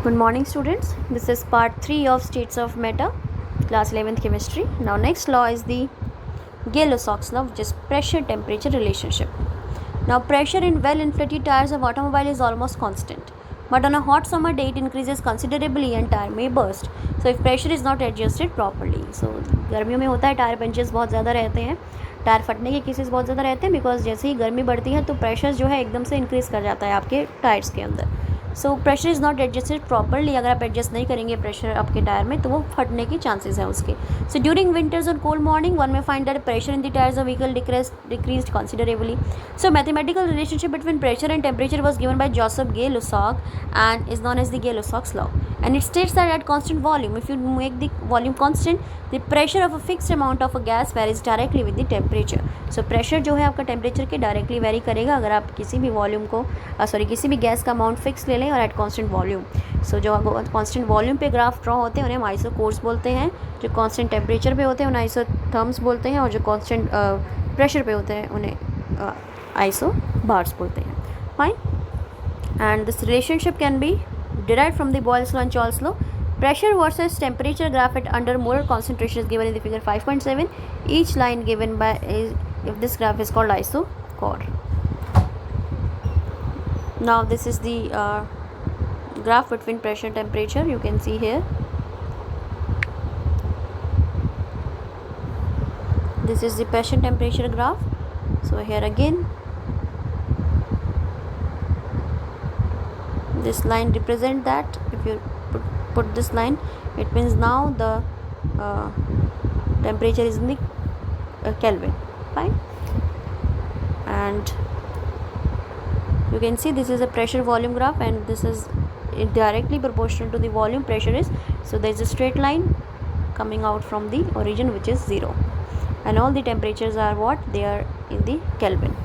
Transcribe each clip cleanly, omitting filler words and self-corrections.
Good morning, students. This is part 3 of States of Matter, class 11th chemistry. Now next law is the Gay-Lussac's law, which is pressure temperature relationship. Now pressure in well-inflated tires of automobile is almost constant, but on a hot summer day it increases considerably and tire may burst. So if pressure is not adjusted properly, so गर्मियों में होता है tyre punches बहुत ज़्यादा रहते हैं, tyre फटने के केसेस बहुत ज़्यादा रहते हैं, बिकॉज जैसे ही गर्मी बढ़ती है तो प्रेशर जो है एकदम से इंक्रीज़ कर जाता है आपके टायर्स के अंदर. So pressure is not adjusted properly. अगर आप एडजस्ट नहीं करेंगे प्रेशर आपके टायर में तो वो फटने की चांसेस हैं उसके. सो ड्यूरिंग विंटर्स और कोल्ड मॉर्निंग वन में find that pressure in the tyres of vehicle decreased considerably. So mathematical relationship between pressure and temperature was given by Joseph Gay-Lussac and is known as the Gay-Lussac's law. And it states that at constant volume, if you make the volume constant, the pressure of a fixed amount of a gas varies directly with the temperature. So pressure जो है आपका temperature के directly vary करेगा अगर आप किसी भी volume को किसी भी गैस का अमाउंट फिक्स ले लें और at constant volume. So जो constant volume पे ग्राफ ड्रॉ होते हैं उन्हें हम आइसोकोर्स बोलते हैं, जो constant temperature पे होते हैं उन्हें आइसोथर्म्स बोलते हैं, और जो constant प्रेशर पे होते हैं उन्हें आइसोबार्स बोलते हैं. Fine. And this relationship can be derived from the Boyle's law and Charles' law. Pressure versus temperature graph at under molar concentration is given in the figure 5.7. Each line given by if this graph is called isochord. Now this is the graph between pressure and temperature. You can see here. This is the pressure temperature graph. So here again this line represent that. If you put this line, it means now the temperature is in the Kelvin. Fine. And you can see this is a pressure volume graph, and this is directly proportional to the volume pressure is. So there is a straight line coming out from the origin, which is 0, and all the temperatures are what? They are in the Kelvin.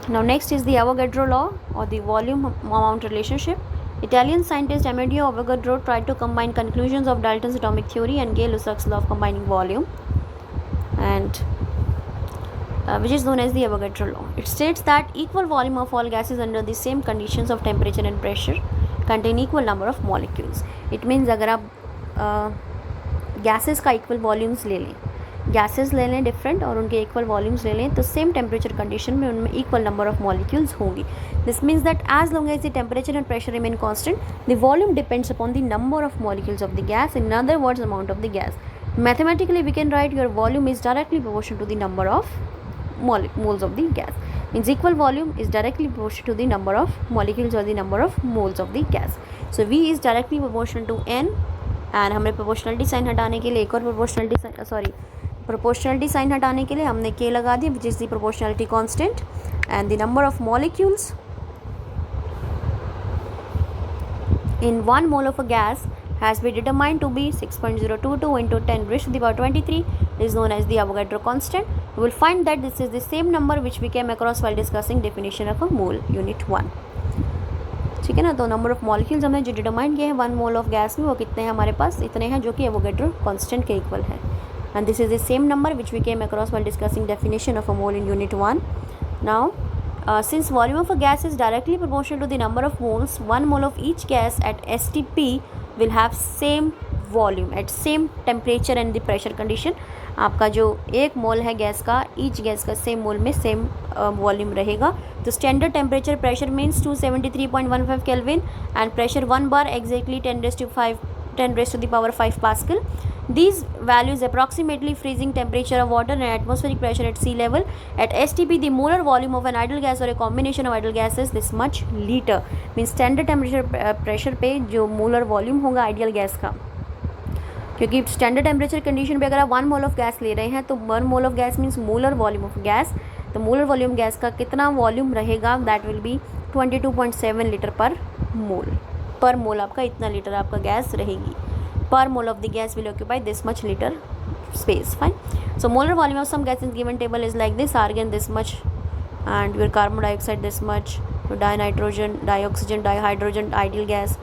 Now next is the Avogadro law, or the volume amount relationship. Italian scientist Amedeo Avogadro tried to combine conclusions of Dalton's atomic theory and Gay-Lussac's law of combining volume, and which is known as the Avogadro law. It states that equal volume of all gases under the same conditions of temperature and pressure contain equal number of molecules. It means अगर आप gases का equal volumes ले लें, gases ले लें different और उनके equal volumes ले लें, तो सेम टेम्परेचर कंडीशन में उनमें इक्वल नंबर ऑफ मॉलिक्यूल्स होंगी. This means that as long as the temperature and pressure remain constant, the volume depends upon the number of molecules of the gas. In other words, amount of the gas. Mathematically we can write your volume is directly proportional to the number of moles of the gas. Means equal volume is directly proportional to the number of molecules or the number of moles of the gas. So V is directly proportional to N, and हमने proportionality sign हटाने के लिए एक और proportionality sign हटाने के लिए हमने K लगा दिया, which is the proportionality constant, and the number of molecules in 1 mole of a gas has been determined to be 6.022 into 10 raised to the power 23. This is known as the Avogadro constant. You will find that this is the same number which we came across while discussing definition of a mole, unit 1. ठीक है ना. तो number of molecules हमने जो determine किए हैं 1 mole of gas में, वो कितने हैं हमारे पास? इतने हैं, जो कि एवोगैड्रो कांस्टेंट के इक्वल है. And this is the same number which we came across while discussing definition of a mole in unit 1. Now since volume of a gas is directly proportional to the number of moles, 1 mole of each gas at STP will have same volume at same temperature and the pressure condition. आपका जो एक मोल है gas का, each gas का same मोल में same volume रहेगा. तो standard temperature pressure means 273.15 kelvin and pressure 1 bar exactly 10 raised to the power 5 Pascal. These values approximately freezing temperature of water and atmospheric pressure at sea level. At STP, the molar volume of an ideal gas or a combination of ideal gases this much liter. Means standard temperature pressure पे जो molar volume होगा ideal gas का, क्योंकि standard temperature condition पे अगर आप 1 mole of gas ले रहे हैं तो 1 mole of gas means molar volume of gas. तो मोलर वॉल्यूम गैस का कितना वॉल्यूम रहेगा? दैट विल बी 22.7 लीटर पर मोल. पर मोल आपका इतना लीटर आपका गैस रहेगी. Per mole of the gas will occupy this much liter space. Fine. So molar volume of some gas in given table is like this: argon this much, and your carbon dioxide this much, dinitrogen, dioxygen, dihydrogen, ideal gas.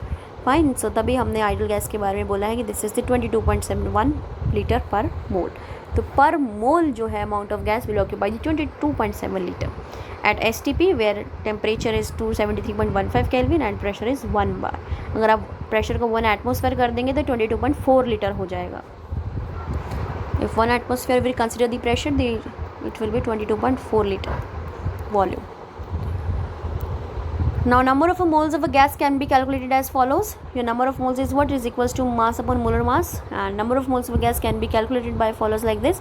Fine. So तभी हमने ideal gas के बारे में बोला है कि this is the 22.71 liter per mole. तो पर मोल जो है amount of gas will occupy 22.7 litre at STP where temperature is 273.15 Kelvin and pressure is 1 bar. अगर आप प्रेशर को 1 एटमोसफेयर कर देंगे तो 22.4 लीटर हो जाएगा. If 1 atmosphere will consider the pressure, it will be 22.4 liter volume. Now number of moles of a gas can be calculated as follows. Your number of moles is what is equals to mass upon molar mass, and number of moles of a gas can be calculated by follows like this.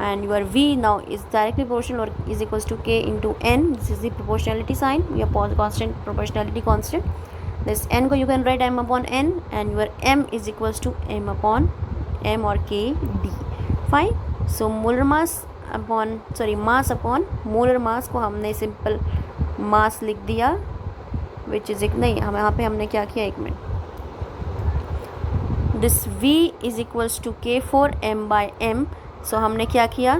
And your V now is directly proportional or is equals to K into N. This is the proportionality sign, your constant, proportionality constant. This N ko you can write M upon N, and your M is equals to M upon M or K D. Fine. So molar mass upon mass upon molar mass को हमने simple मास लिख दिया, which is एक नहीं, हम यहाँ पे हमने क्या किया, एक minute, this V is equals to K4 M/M. So हमने क्या किया,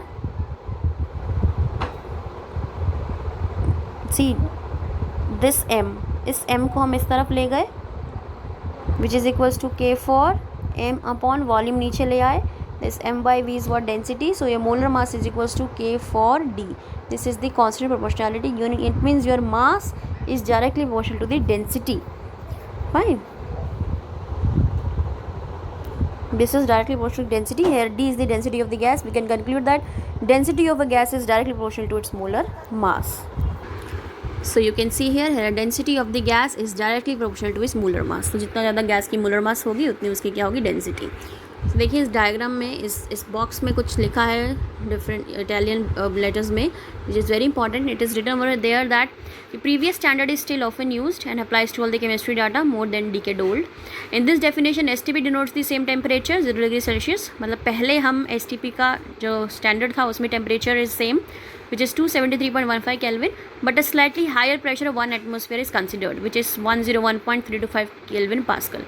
सी दिस M, इस M को हम इस तरफ ले गए, which is equals to K4 M upon volume नीचे ले आए. This M/V is what density, so your molar mass is equals to K4D. This is the constant proportionality unit. It means your mass is directly proportional to the density. Fine. This is directly proportional to density. Here D is the density of the gas. We can conclude that density of a gas is directly proportional to its molar mass. So you can see here density of the gas is directly proportional to its molar mass. तो जितना ज़्यादा gas की molar mass होगी उतनी उसकी क्या होगी, density. तो देखिए इस डायग्राम में इस बॉक्स में कुछ लिखा है डिफरेंट इटालियन लेटर्स में, which is very important. It is written over there that the previous standard is still often used and applies to all the chemistry data more than decade old. In this definition STP denotes the same temperature 0 degree Celsius. मतलब पहले हम STP का जो standard था उसमें temperature is same, which is 273.15 Kelvin, but a slightly higher pressure of 1 atmosphere is considered, which is 101.325 Kelvin Pascal.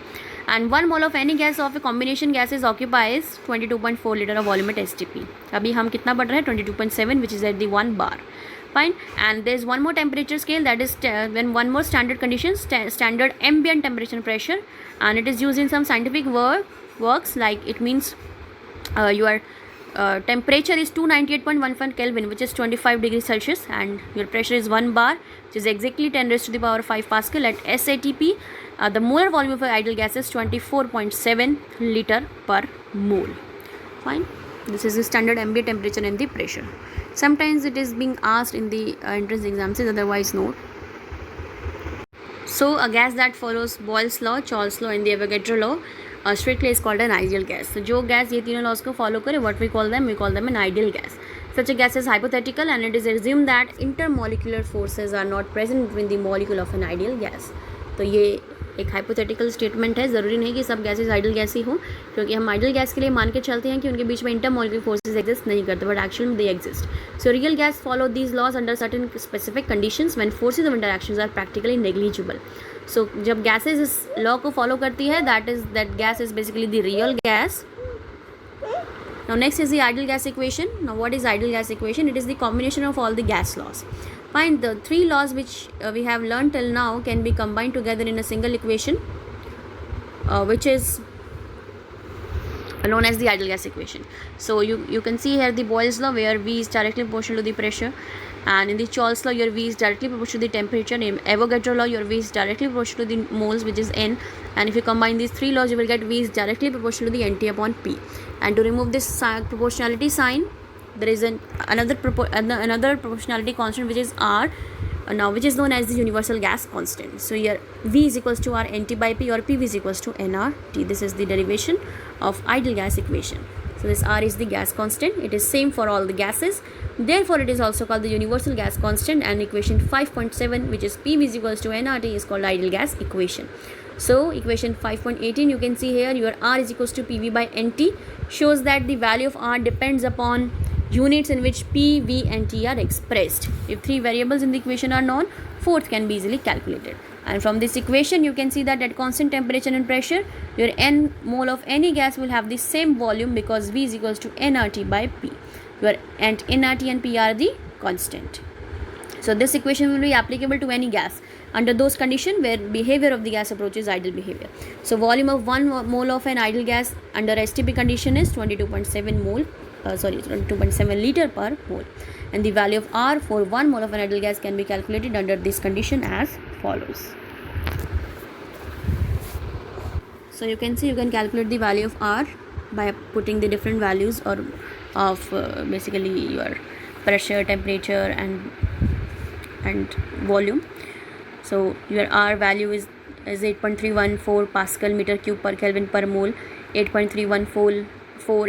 And 1 mole of any gas of a combination gases occupies 22.4 liter of volume at STP. अभी हम कितना बढ़ रहे हैं, 22.7, which is at the 1 bar. Fine. And there is one more temperature scale, that is when one more standard conditions, standard ambient temperature and pressure, and it is used in some scientific works, like it means your temperature is 298.15 Kelvin, which is 25 degrees Celsius, and your pressure is 1 bar, which is exactly 10 raised to the power 5 Pascal. At SATP, the molar volume of ideal gas is 24.7 liter per mole. Fine. This is the standard ambient temperature and the pressure. Sometimes it is being asked in the entrance exams, otherwise no. So a gas that follows Boyle's law, Charles law and the Avogadro law strictly is called an ideal gas. So जो gas ये तीनों laws को follow करे, what we call them an ideal gas. Such a gas is hypothetical and it is assumed that intermolecular forces are not present between the molecule of an ideal gas. तो ये एक hypothetical statement है. ज़रूरी नहीं कि सब gases ideal gas ही हों, क्योंकि हम आइडियल गैस के लिए मान के चलते हैं कि उनके बीच में इंटरमोलिकुलर फोर्सेज एग्जिस्ट नहीं करते, but actually they exist. So real gas follow these laws under certain specific conditions when forces of interactions are practically negligible. So जब गैसेज इस लॉ को फॉलो करती है, that gas is basically the real gas. Now next is the ideal gas equation. Now what is ideal gas equation? It is the combination of all the gas laws. Find the 3 laws which we have learned till now can be combined together in a single equation, which is known as the ideal gas equation. So you can see here the Boyle's law, where V is directly proportional to the pressure, and in the Charles law your V is directly proportional to the temperature. In Avogadro law your V is directly proportional to the moles, which is N, and if you combine these 3 laws you will get V is directly proportional to the NT upon P. And to remove this proportionality sign, there is another proportionality constant, which is R, now which is known as the universal gas constant. So here V is equals to R NT by P, or PV is equals to nRT. This is the derivation of ideal gas equation. So this R is the gas constant. It is same for all the gases. Therefore, it is also called the universal gas constant. And equation 5.7, which is PV is equals to nRT, is called ideal gas equation. So equation 5.18, you can see here your R is equals to PV by NT, shows that the value of R depends upon units in which P, V and T are expressed. If 3 variables in the equation are known, 4th can be easily calculated. And from this equation you can see that at constant temperature and pressure, your N mole of any gas will have the same volume, because V is equals to nRT by P. And nRT and P are the constant. So this equation will be applicable to any gas under those conditions where behavior of the gas approaches ideal behavior. So volume of 1 mole of an ideal gas under STP condition is 22.7 mole 2.7 liter per mole. And the value of R for 1 mole of an ideal gas can be calculated under this condition as follows. So you can see you can calculate the value of R by putting the different values or of basically your pressure, temperature and volume. So your R value is 8.314 Pascal meter cube per Kelvin per mole. 8.314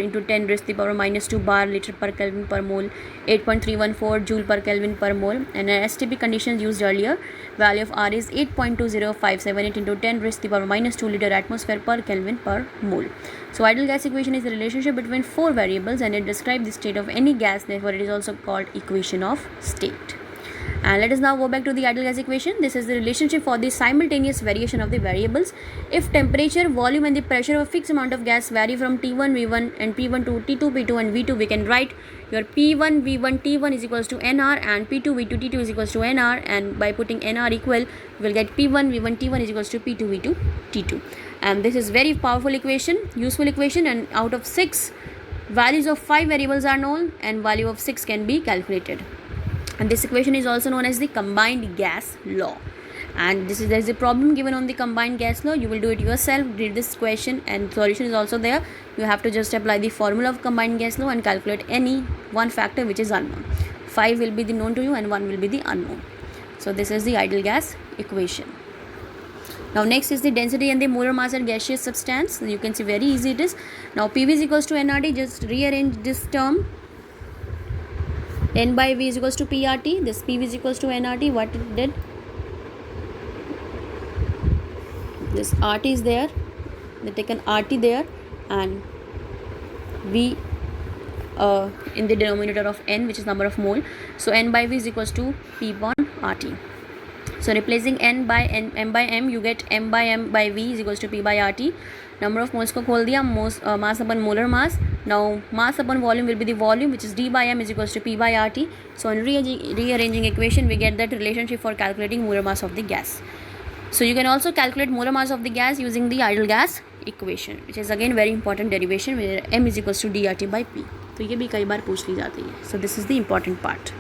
into 10 raised to the power minus 2 bar liter per Kelvin per mole. 8.314 joule per Kelvin per mole. And STP conditions used earlier, value of R is 8.20578 into 10 raised to the power minus 2 liter atmosphere per Kelvin per mole. So ideal gas equation is the relationship between 4 variables and it describes the state of any gas, therefore it is also called equation of state. And let us now go back to the ideal gas equation. This is the relationship for the simultaneous variation of the variables. If temperature, volume and the pressure of a fixed amount of gas vary from T1 V1 and P1 to T2 P2 and V2, we can write your P1 V1 T1 is equals to NR and P2 V2 T2 is equals to NR, and by putting NR equal we will get P1 V1 T1 is equals to P2 V2 T2. And this is very powerful equation, useful equation, and out of 6 values of 5 variables are known and value of 6 can be calculated. And this equation is also known as the combined gas law. And there is a problem given on the combined gas law. You will do it yourself, read this question, and solution is also there. You have to just apply the formula of combined gas law and calculate any one factor which is unknown. 5 will be the known to you and 1 will be the unknown. So this is the ideal gas equation. Now next is the density and the molar mass at gaseous substance. You can see very easy it is. Now PV is equals to nRT. Just rearrange this term. N by V is equals to PRT. This PV is equals to nRT. What it did? This RT is there. They taken RT there and V in the denominator of N, which is number of mole. So N by V is equals to P upon RT. So replacing N by N, M by M, you get M by M by V is equals to P by RT. Number of moles को खोल दिया, mass upon molar mass. Now mass upon volume will be the volume, which is D by M is equals to P by RT. So on rearranging equation, we get that relationship for calculating molar mass of the gas. So you can also calculate molar mass of the gas using the ideal gas equation, which is again very important derivation, where M is equals to DRT by P. तो ये भी कई बार पूछ ली जाती है. So this is the important part.